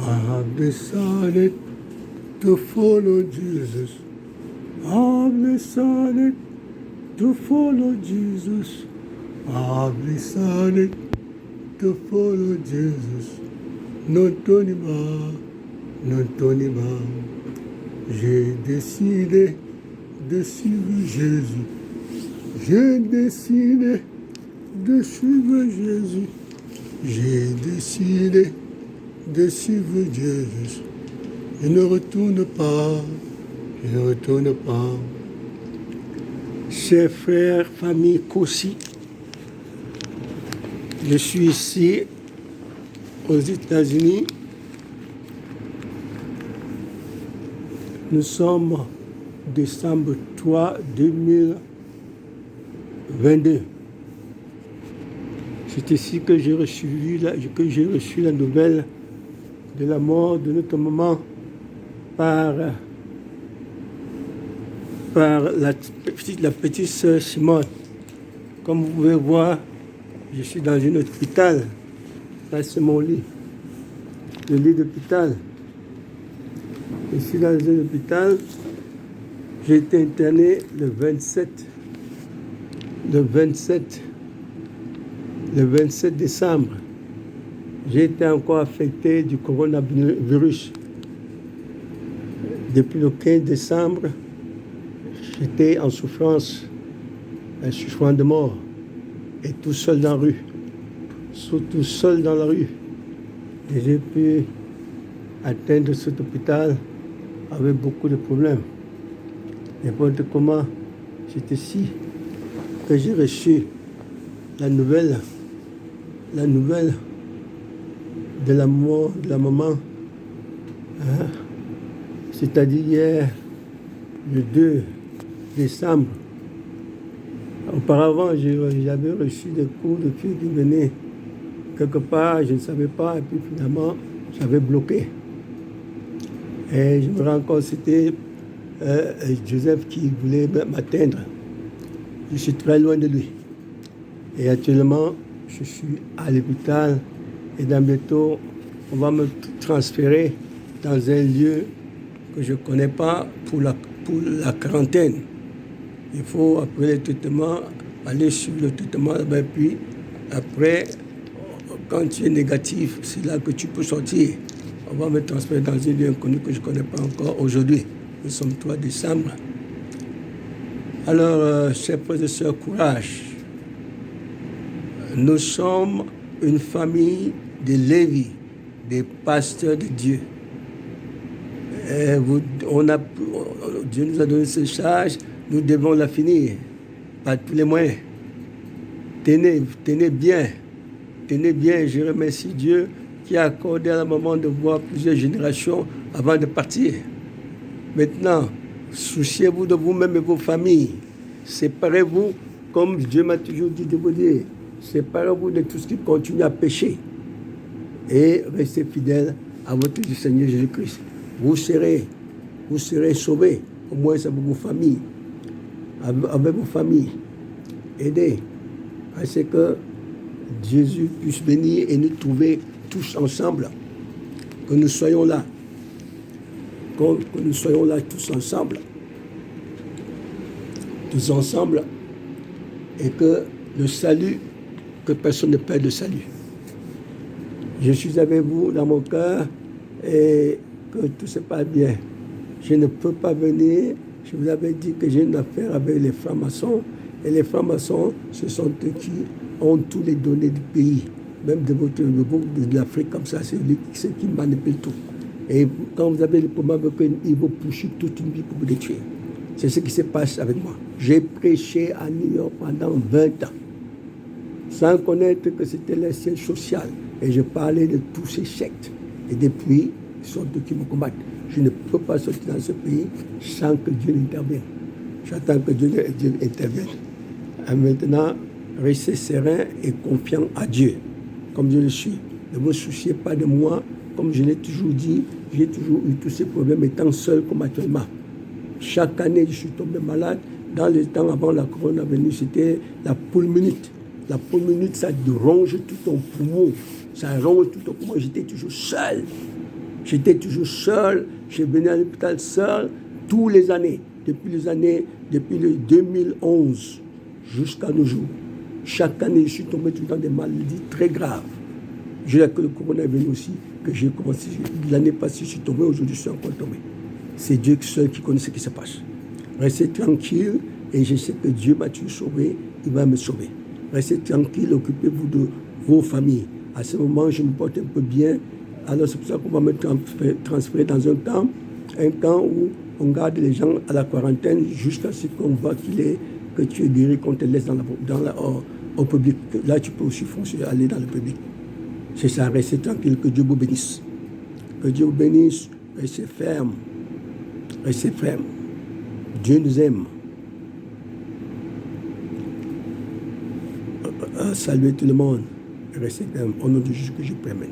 I've decided to follow Jesus. I've decided to follow Jesus. I've decided to follow Jesus. Non Tony Ba. J'ai décidé de suivre Jésus. J'ai décidé de suivre Jésus. J'ai décidé de suivre Jésus. Je ne retourne pas. Je ne retourne pas. Chers frères, famille Kossi, je suis ici aux États-Unis. Nous sommes décembre 3, 2022. C'est ici que j'ai reçu la nouvelle de la mort de notre maman par la petite sœur Simone. Comme vous pouvez voir, je suis dans un hôpital. Là, c'est mon lit. Le lit d'hôpital. Je suis dans un hôpital. J'ai été interné le 27 décembre. J'ai été encore affecté du coronavirus. Depuis le 15 décembre, j'étais en souffrance, un souffrance de mort, et tout seul dans la rue. Tout seul dans la rue. Et j'ai pu atteindre cet hôpital avec beaucoup de problèmes. N'importe comment, c'est ici que j'ai reçu la nouvelle de la mort de la maman. C'est-à-dire hier, le 2 décembre. Auparavant, j'avais reçu des coups de fil qui venaient quelque part, je ne savais pas, et puis finalement, j'avais bloqué. Et je me rends compte que c'était Joseph qui voulait m'atteindre. Je suis très loin de lui. Et actuellement, je suis à l'hôpital et dans bientôt, on va me transférer dans un lieu que je ne connais pas pour la quarantaine. Il faut, après le traitement, aller suivre le traitement, et puis après, quand tu es négatif, c'est là que tu peux sortir. On va me transférer dans un lieu inconnu que je ne connais pas encore aujourd'hui. Nous sommes 3 décembre. Alors, chers frères et sœurs, courage. Nous sommes une famille de Lévi, des pasteurs de Dieu. Dieu nous a donné cette charge, nous devons la finir par tous les moyens. Tenez bien, je remercie Dieu qui a accordé à la maman de voir plusieurs générations avant de partir. Maintenant, souciez-vous de vous-même et vos familles. Séparez-vous, comme Dieu m'a toujours dit de vous dire. Séparez-vous de tout ce qui continue à pécher. Et restez fidèles à votre Seigneur Jésus-Christ. Vous serez sauvés, au moins avec vos familles. Avec vos familles. Aidez. Parce que Jésus puisse venir et nous trouver tous ensemble. Que nous soyons là. Que nous soyons là tous ensemble. Tous ensemble. Et que le salut, que personne ne perde le salut. Je suis avec vous dans mon cœur et que tout se passe bien. Je ne peux pas venir. Je vous avais dit que j'ai une affaire avec les francs-maçons. Et les francs-maçons, ce sont eux qui ont toutes les données du pays. Même de l'Afrique comme ça, c'est ceux qui manipulent tout. Et quand vous avez le problème avec eux, ils vont pousser toute une vie pour vous détruire. C'est ce qui se passe avec moi. J'ai prêché à New York pendant 20 ans, sans connaître que c'était le siège social. Et je parlais de tous ces sectes. Et depuis, ils sont eux qui me combattent. Je ne peux pas sortir dans ce pays sans que Dieu n'intervienne. J'attends que Dieu intervienne. Et maintenant, restez serein et confiant à Dieu, comme je le suis. Ne vous souciez pas de moi. Comme je l'ai toujours dit, j'ai toujours eu tous ces problèmes étant seul comme actuellement. Chaque année, je suis tombé malade. Dans le temps avant la coronavirus, c'était la pulmonite. La pulmonite, ça ronge tout ton poumon. Ça ronge tout ton poumon. J'étais toujours seul. J'étais toujours seul, je venais à l'hôpital seul, tous les années, depuis le 2011 jusqu'à nos jours. Chaque année, je suis tombé tout dans des maladies très graves. Je l'ai que le corona est venu aussi, que j'ai commencé. L'année passée, je suis tombé, aujourd'hui, je suis encore tombé. C'est Dieu seul qui connaît ce qui se passe. Restez tranquille et je sais que Dieu m'a toujours sauvé, il va me sauver. Restez tranquille, occupez-vous de vos familles. À ce moment, je me porte un peu bien. Alors c'est pour ça qu'on va me transférer dans un camp où on garde les gens à la quarantaine jusqu'à ce qu'on voit que tu es guéri, qu'on te laisse au public. Là, tu peux aussi foncer, aller dans le public. C'est ça, restez tranquille, que Dieu vous bénisse. Que Dieu vous bénisse, restez ferme. Restez ferme. Dieu nous aime. Saluez tout le monde. Restez ferme. Au nom de Jésus que je prie. Amen.